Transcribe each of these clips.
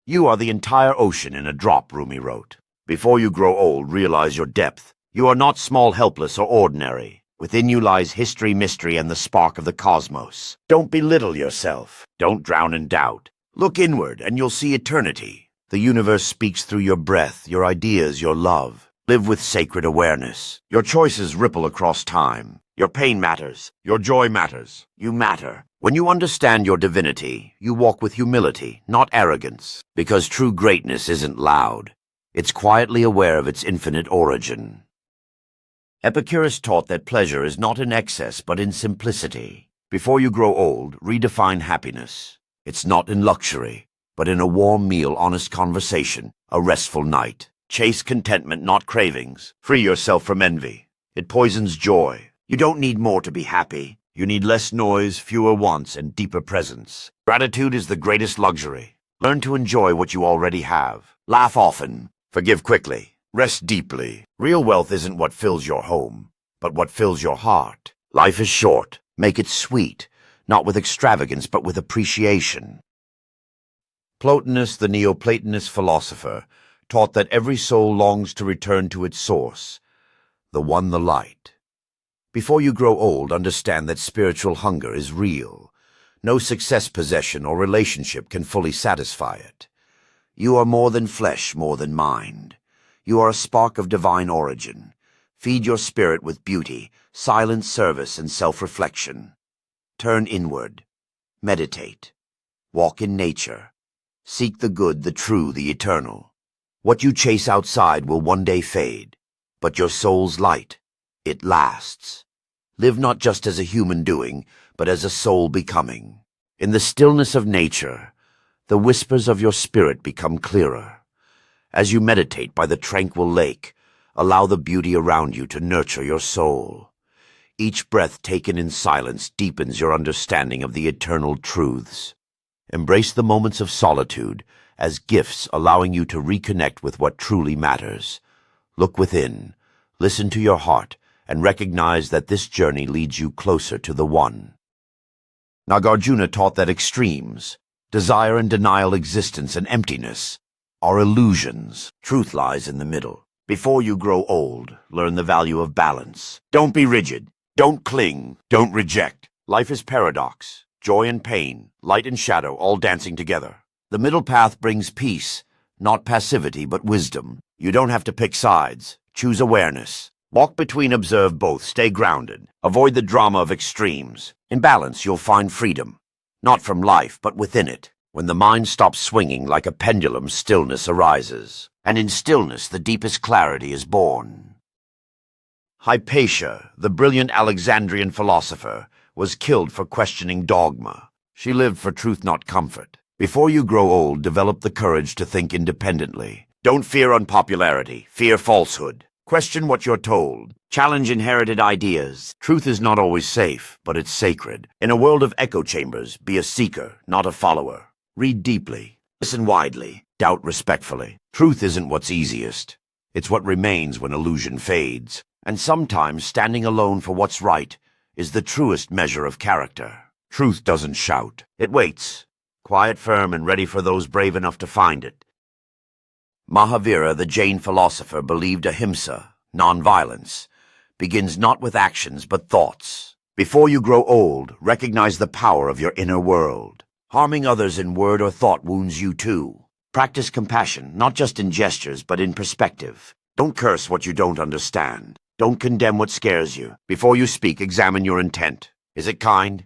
You are the entire ocean in a drop, Rumi wrote. Before you grow old, realize your depth. You are not small, helpless, or ordinary. Within you lies history, mystery, and the spark of the cosmos. Don't belittle yourself. Don't drown in doubt. Look inward, and you'll see eternity. The universe speaks through your breath, your ideas, your love. Live with sacred awareness. Your choices ripple across time. Your pain matters. Your joy matters. You matter. When you understand your divinity, you walk with humility, not arrogance. Because true greatness isn't loud. It's quietly aware of its infinite origin. Epicurus taught that pleasure is not in excess, but in simplicity. Before you grow old, redefine happiness. It's not in luxury, but in a warm meal, honest conversation, a restful night. Chase contentment, not cravings. Free yourself from envy. It poisons joy. You don't need more to be happy. You need less noise, fewer wants, and deeper presence. Gratitude is the greatest luxury. Learn to enjoy what you already have. Laugh often. Forgive quickly. Rest deeply. Real wealth isn't what fills your home, but what fills your heart. Life is short. Make it sweet, not with extravagance, but with appreciation. Plotinus, the Neoplatonist philosopher, taught that every soul longs to return to its source, the one, the light. Before you grow old, understand that spiritual hunger is real. No success, possession, or relationship can fully satisfy it. You are more than flesh, more than mind. You are a spark of divine origin. Feed your spirit with beauty, silent service, and self-reflection. Turn inward. Meditate. Walk in nature. Seek the good, the true, the eternal. What you chase outside will one day fade, but your soul's light, it lasts. Live not just as a human doing, but as a soul becoming. In the stillness of nature, the whispers of your spirit become clearer. As you meditate by the tranquil lake, allow the beauty around you to nurture your soul. Each breath taken in silence deepens your understanding of the eternal truths. Embrace the moments of solitude as gifts, allowing you to reconnect with what truly matters. Look within, listen to your heart, and recognize that this journey leads you closer to the One. Nagarjuna taught that extremes, desire and denial, existence and emptiness, are illusions. Truth lies in the middle. Before you grow old, learn the value of balance. Don't be rigid. Don't cling. Don't reject. Life is paradox, joy and pain, light and shadow, all dancing together. The middle path brings peace, not passivity, but wisdom. You don't have to pick sides. Choose awareness. Walk between, observe both, stay grounded. Avoid the drama of extremes. In balance, you'll find freedom. Not from life, but within it. When the mind stops swinging like a pendulum, stillness arises. And in stillness, the deepest clarity is born. Hypatia, the brilliant Alexandrian philosopher, was killed for questioning dogma. She lived for truth, not comfort. Before you grow old, develop the courage to think independently. Don't fear unpopularity, fear falsehood. Question what you're told. Challenge inherited ideas. Truth is not always safe, but it's sacred. In a world of echo chambers, be a seeker, not a follower. Read deeply. Listen widely. Doubt respectfully. Truth isn't what's easiest. It's what remains when illusion fades. And sometimes standing alone for what's right is the truest measure of character. Truth doesn't shout. It waits. Quiet, firm, and ready for those brave enough to find it. Mahavira, the Jain philosopher, believed ahimsa, nonviolence, begins not with actions but thoughts. Before you grow old, recognize the power of your inner world. Harming others in word or thought wounds you too. Practice compassion, not just in gestures but in perspective. Don't curse what you don't understand. Don't condemn what scares you. Before you speak, examine your intent. Is it kind?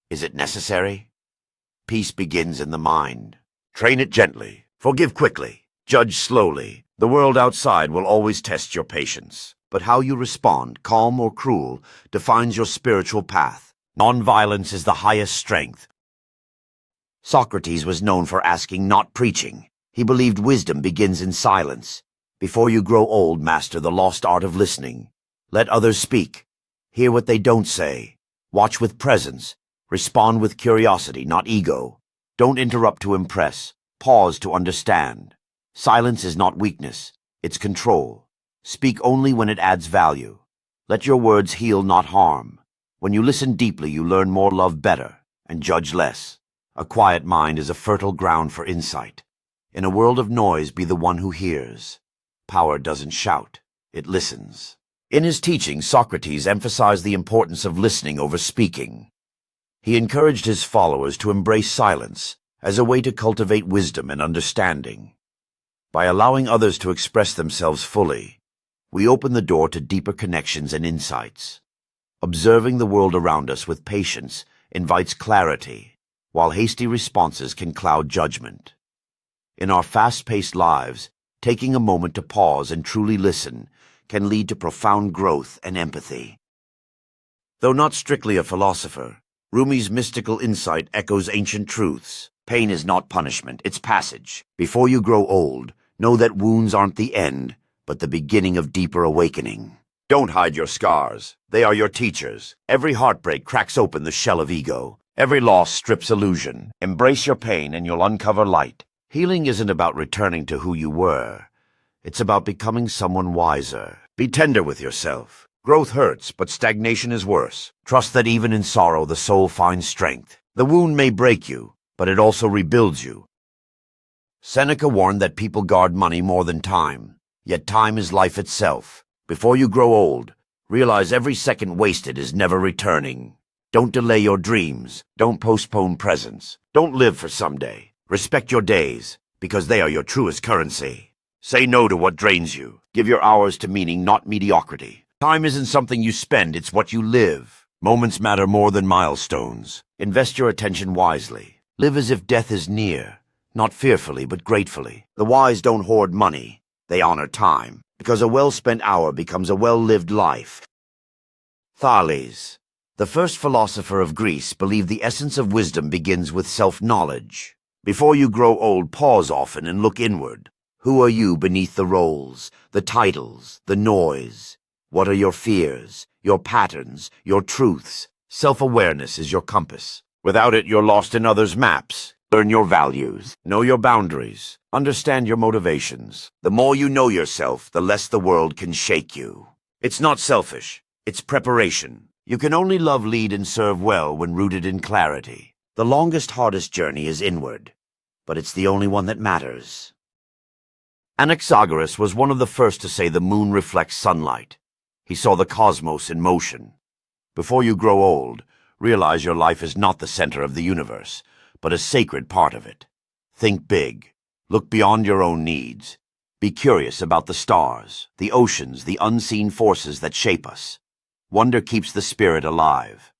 Is it necessary? Peace begins in the mind. Train it gently. Forgive quickly. Judge slowly. The world outside will always test your patience. But how you respond, calm or cruel, defines your spiritual path. Nonviolence is the highest strength. Socrates was known for asking, not preaching. He believed wisdom begins in silence. Before you grow old, master the lost art of listening. Let others speak. Hear what they don't say. Watch with presence. Respond with curiosity, not ego. Don't interrupt to impress. Pause to understand. Silence is not weakness. It's control. Speak only when it adds value. Let your words heal, not harm. When you listen deeply, you learn more, love better, and judge less. A quiet mind is a fertile ground for insight. In a world of noise, be the one who hears. Power doesn't shout, it listens. In his teaching, Socrates emphasized the importance of listening over speaking. He encouraged his followers to embrace silence as a way to cultivate wisdom and understanding. By allowing others to express themselves fully, we open the door to deeper connections and insights. Observing the world around us with patience invites clarity, while hasty responses can cloud judgment. In our fast-paced lives, taking a moment to pause and truly listen can lead to profound growth and empathy. Though not strictly a philosopher, Rumi's mystical insight echoes ancient truths. Pain is not punishment, it's passage. Before you grow old, know that wounds aren't the end, but the beginning of deeper awakening. Don't hide your scars. They are your teachers. Every heartbreak cracks open the shell of ego. Every loss strips illusion. Embrace your pain and you'll uncover light. Healing isn't about returning to who you were. It's about becoming someone wiser. Be tender with yourself. Growth hurts, but stagnation is worse. Trust that even in sorrow, the soul finds strength. The wound may break you, but it also rebuilds you. Seneca warned that people guard money more than time, yet time is life itself. Before you grow old, realize every second wasted is never returning. Don't delay your dreams. Don't postpone presents. Don't live for someday. Respect your days, because they are your truest currency. Say no to what drains you. Give your hours to meaning, not mediocrity. Time isn't something you spend, it's what you live. Moments matter more than milestones. Invest your attention wisely. Live as if death is near, not fearfully but gratefully. The wise don't hoard money, they honor time, because a well-spent hour becomes a well-lived life. Thales, the first philosopher of Greece, believed the essence of wisdom begins with self-knowledge. Before you grow old, pause often and look inward. Who are you beneath the roles, the titles, the noise? What are your fears, your patterns, your truths? Self-awareness is your compass. Without it, you're lost in others' maps. Learn your values. Know your boundaries. Understand your motivations. The more you know yourself, the less the world can shake you. It's not selfish. It's preparation. You can only love, lead, and serve well when rooted in clarity. The longest, hardest journey is inward, but it's the only one that matters. Anaxagoras was one of the first to say the moon reflects sunlight. He saw the cosmos in motion. Before you grow old, realize your life is not the center of the universe, but a sacred part of it. Think big. Look beyond your own needs. Be curious about the stars, the oceans, the unseen forces that shape us. Wonder keeps the spirit alive.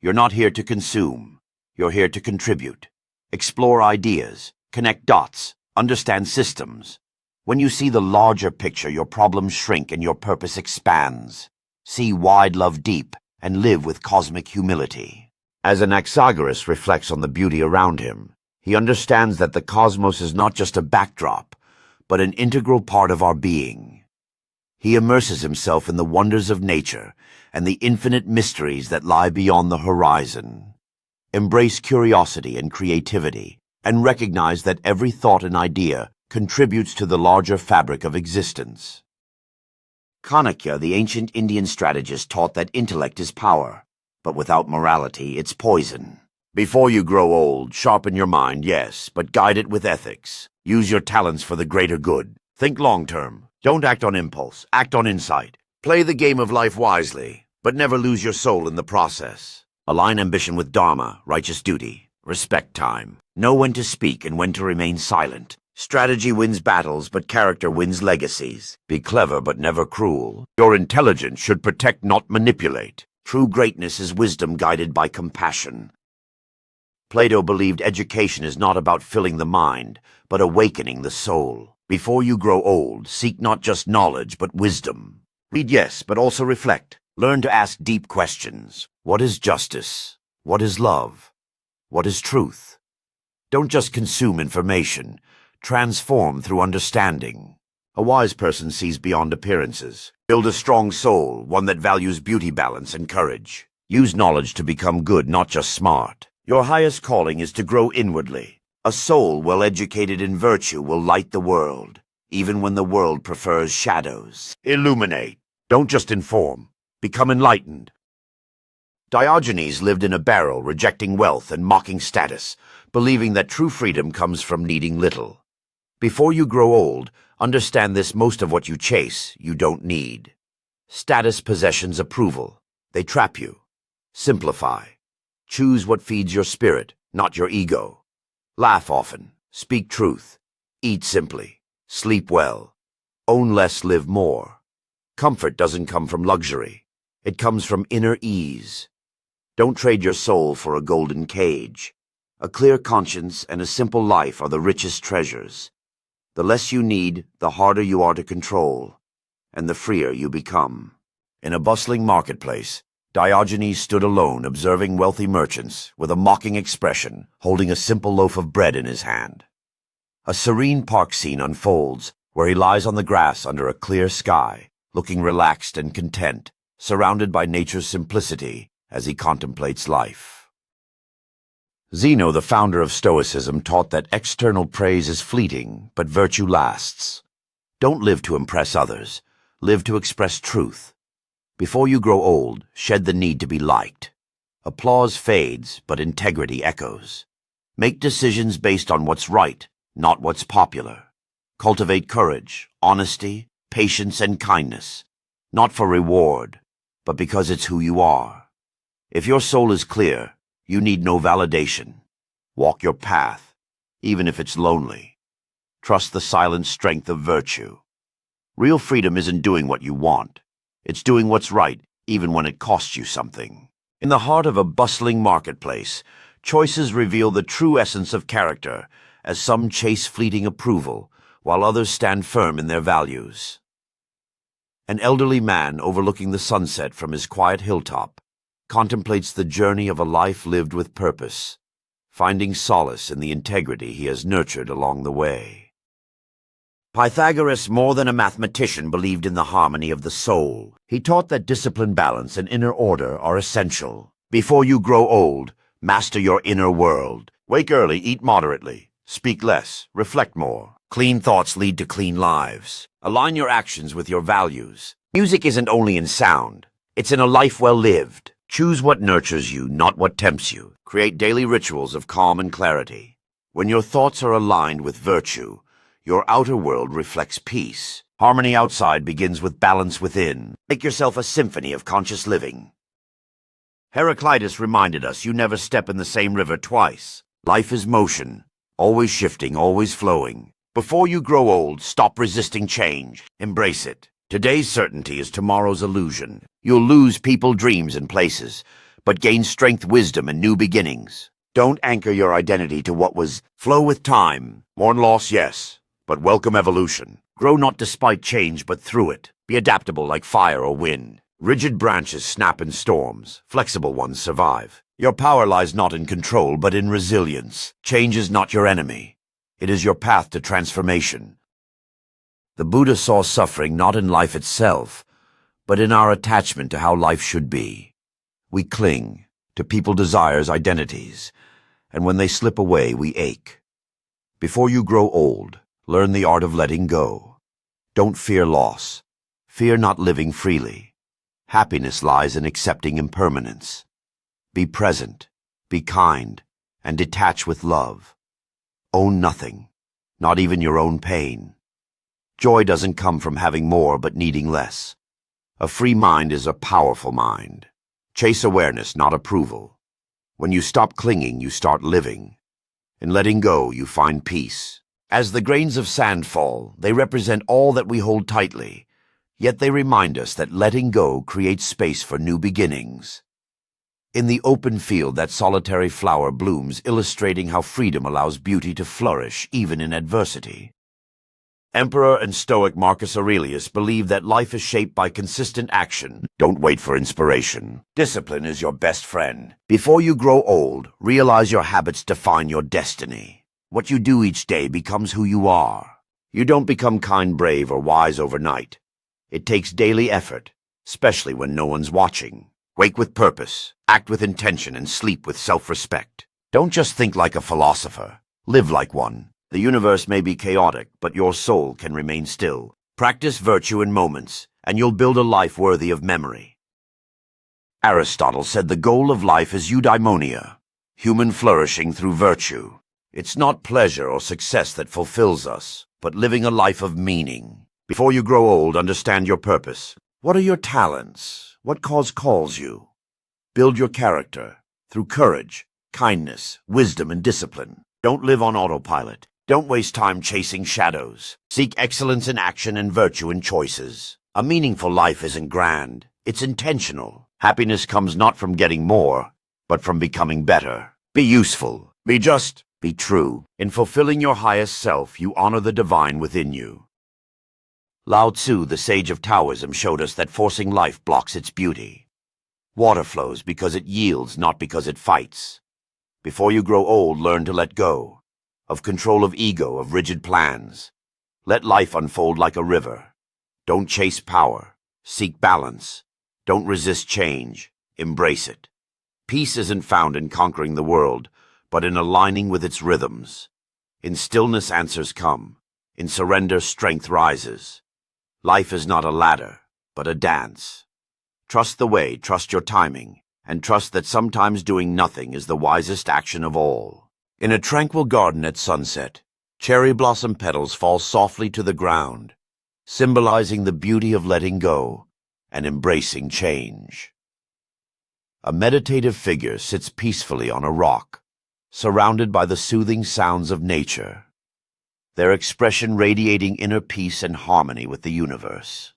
You're not here to consume. You're here to contribute. Explore ideas. Connect dots. Understand systems. When you see the larger picture, your problems shrink and your purpose expands. See wide, love deep, and live with cosmic humility. As Anaxagoras reflects on the beauty around him, he understands that the cosmos is not just a backdrop, but an integral part of our being. He immerses himself in the wonders of nature and the infinite mysteries that lie beyond the horizon. Embrace curiosity and creativity, and recognize that every thought and idea contributes to the larger fabric of existence. Chanakya, the ancient Indian strategist, taught that intellect is power, but without morality, it's poison. Before you grow old, sharpen your mind, yes, but guide it with ethics. Use your talents for the greater good. Think long-term. Don't act on impulse. Act on insight. Play the game of life wisely, but never lose your soul in the process. Align ambition with dharma, righteous duty. Respect time. Know when to speak and when to remain silent. Strategy wins battles, but character wins legacies. Be clever, but never cruel. Your intelligence should protect, not manipulate. True greatness is wisdom guided by compassion. Plato believed education is not about filling the mind, but awakening the soul. Before you grow old, seek not just knowledge, but wisdom. Read, yes, but also reflect. Learn to ask deep questions. What is justice? What is love? What is truth? Don't just consume information. Transform through understanding. A wise person sees beyond appearances. Build a strong soul, one that values beauty, balance, and courage. Use knowledge to become good, not just smart. Your highest calling is to grow inwardly. A soul well educated in virtue will light the world, even when the world prefers shadows. Illuminate. Don't just inform. Become enlightened. Diogenes lived in a barrel, rejecting wealth and mocking status, believing that true freedom comes from needing little. Before you grow old, understand this: most of what you chase, you don't need. Status, possessions, approval. They trap you. Simplify. Choose what feeds your spirit, not your ego. Laugh often. Speak truth. Eat simply. Sleep well. Own less, live more. Comfort doesn't come from luxury. It comes from inner ease. Don't trade your soul for a golden cage. A clear conscience and a simple life are the richest treasures. The less you need, the harder you are to control, and the freer you become. In a bustling marketplace, Diogenes stood alone, observing wealthy merchants, with a mocking expression, holding a simple loaf of bread in his hand. A serene park scene unfolds, where he lies on the grass under a clear sky, looking relaxed and content, surrounded by nature's simplicity as he contemplates life. Zeno, the founder of Stoicism, taught that external praise is fleeting, but virtue lasts. Don't live to impress others. Live to express truth. Before you grow old, shed the need to be liked. Applause fades, but integrity echoes. Make decisions based on what's right, not what's popular. Cultivate courage, honesty, patience, and kindness, not for reward, but because it's who you are. If your soul is clear, you need no validation. Walk your path, even if it's lonely. Trust the silent strength of virtue. Real freedom isn't doing what you want. It's doing what's right, even when it costs you something. In the heart of a bustling marketplace, choices reveal the true essence of character, as some chase fleeting approval, while others stand firm in their values. An elderly man overlooking the sunset from his quiet hilltop contemplates the journey of a life lived with purpose, finding solace in the integrity he has nurtured along the way. Pythagoras, more than a mathematician, believed in the harmony of the soul. He taught that discipline, balance, and inner order are essential. Before you grow old, master your inner world. Wake early, eat moderately, speak less, reflect more. Clean thoughts lead to clean lives. Align your actions with your values. Music isn't only in sound, it's in a life well lived. Choose what nurtures you, not what tempts you. Create daily rituals of calm and clarity. When your thoughts are aligned with virtue, your outer world reflects peace. Harmony outside begins with balance within. Make yourself a symphony of conscious living. Heraclitus reminded us, you never step in the same river twice. Life is motion, always shifting, always flowing. Before you grow old, stop resisting change. Embrace it. Today's certainty is tomorrow's illusion. You'll lose people, dreams, and places, but gain strength, wisdom, and new beginnings. Don't anchor your identity to what was. Flow with time. Mourn loss, yes, but welcome evolution. Grow not despite change, but through it. Be adaptable like fire or wind. Rigid branches snap in storms. Flexible ones survive. Your power lies not in control, but in resilience. Change is not your enemy. It is your path to transformation. The Buddha saw suffering not in life itself, but in our attachment to how life should be. We cling to people's desires, identities, and when they slip away, we ache. Before you grow old, learn the art of letting go. Don't fear loss. Fear not living freely. Happiness lies in accepting impermanence. Be present, be kind, and detach with love. Own nothing, not even your own pain. Joy doesn't come from having more but needing less. A free mind is a powerful mind. Chase awareness, not approval. When you stop clinging, you start living. In letting go, you find peace. As the grains of sand fall, they represent all that we hold tightly, yet they remind us that letting go creates space for new beginnings. In the open field, that solitary flower blooms, illustrating how freedom allows beauty to flourish even in adversity. Emperor and Stoic Marcus Aurelius believed that life is shaped by consistent action. Don't wait for inspiration. Discipline is your best friend. Before you grow old, realize your habits define your destiny. What you do each day becomes who you are. You don't become kind, brave, or wise overnight. It takes daily effort, especially when no one's watching. Wake with purpose, act with intention, and sleep with self-respect. Don't just think like a philosopher. Live like one. The universe may be chaotic, but your soul can remain still. Practice virtue in moments, and you'll build a life worthy of memory. Aristotle said the goal of life is eudaimonia, human flourishing through virtue. It's not pleasure or success that fulfills us, but living a life of meaning. Before you grow old, understand your purpose. What are your talents? What cause calls you? Build your character through courage, kindness, wisdom, and discipline. Don't live on autopilot. Don't waste time chasing shadows. Seek excellence in action and virtue in choices. A meaningful life isn't grand. It's intentional. Happiness comes not from getting more, but from becoming better. Be useful. Be just. Be true. In fulfilling your highest self, you honor the divine within you. Lao Tzu, the sage of Taoism, showed us that forcing life blocks its beauty. Water flows because it yields, not because it fights. Before you grow old, learn to let go. Of control of ego, of rigid plans. Let life unfold like a river. Don't chase power. Seek balance. Don't resist change. Embrace it. Peace isn't found in conquering the world, but in aligning with its rhythms. In stillness, answers come. In surrender, strength rises. Life is not a ladder, but a dance. Trust the way, trust your timing, and trust that sometimes doing nothing is the wisest action of all. In a tranquil garden at sunset, cherry blossom petals fall softly to the ground, symbolizing the beauty of letting go and embracing change. A meditative figure sits peacefully on a rock, surrounded by the soothing sounds of nature, their expression radiating inner peace and harmony with the universe.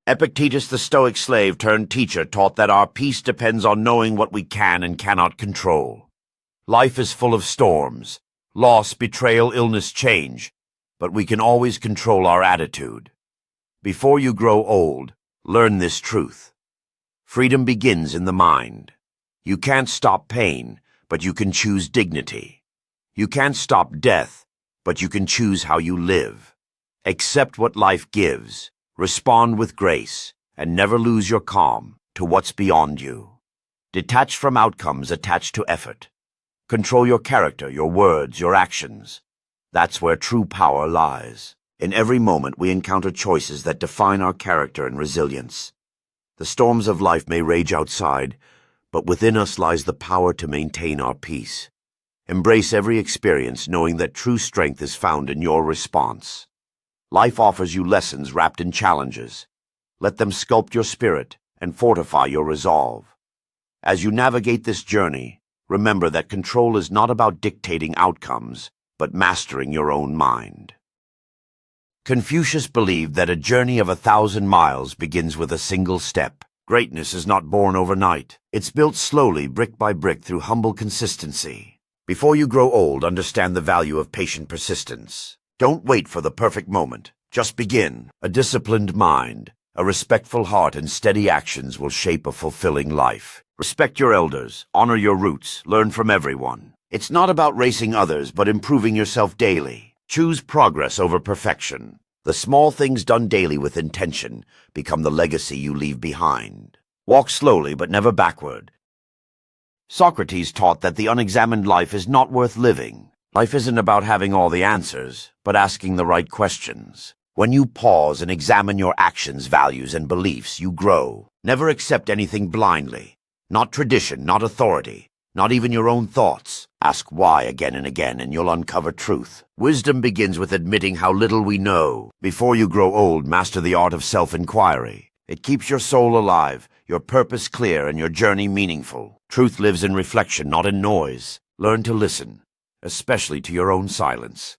Epictetus, the Stoic slave turned teacher, taught that our peace depends on knowing what we can and cannot control. Life is full of storms, loss, betrayal, illness, change, but we can always control our attitude. Before you grow old, learn this truth. Freedom begins in the mind. You can't stop pain, but you can choose dignity. You can't stop death, but you can choose how you live. Accept what life gives, respond with grace, and never lose your calm to what's beyond you. Detach from outcomes attached to effort. Control your character, your words, your actions. That's where true power lies. In every moment we encounter choices that define our character and resilience. The storms of life may rage outside, but within us lies the power to maintain our peace. Embrace every experience knowing that true strength is found in your response. Life offers you lessons wrapped in challenges. Let them sculpt your spirit and fortify your resolve. As you navigate this journey, remember that control is not about dictating outcomes, but mastering your own mind. Confucius believed that a journey of 1,000 miles begins with a single step. Greatness is not born overnight. It's built slowly, brick by brick, through humble consistency. Before you grow old, understand the value of patient persistence. Don't wait for the perfect moment. Just begin. A disciplined mind, a respectful heart, and steady actions will shape a fulfilling life. Respect your elders, honor your roots, learn from everyone. It's not about racing others, but improving yourself daily. Choose progress over perfection. The small things done daily with intention become the legacy you leave behind. Walk slowly, but never backward. Socrates taught that the unexamined life is not worth living. Life isn't about having all the answers, but asking the right questions. When you pause and examine your actions, values, and beliefs, you grow. Never accept anything blindly. Not tradition, not authority, not even your own thoughts. Ask why again and again, and you'll uncover truth. Wisdom begins with admitting how little we know. Before you grow old, master the art of self-inquiry. It keeps your soul alive, your purpose clear, and your journey meaningful. Truth lives in reflection, not in noise. Learn to listen, especially to your own silence.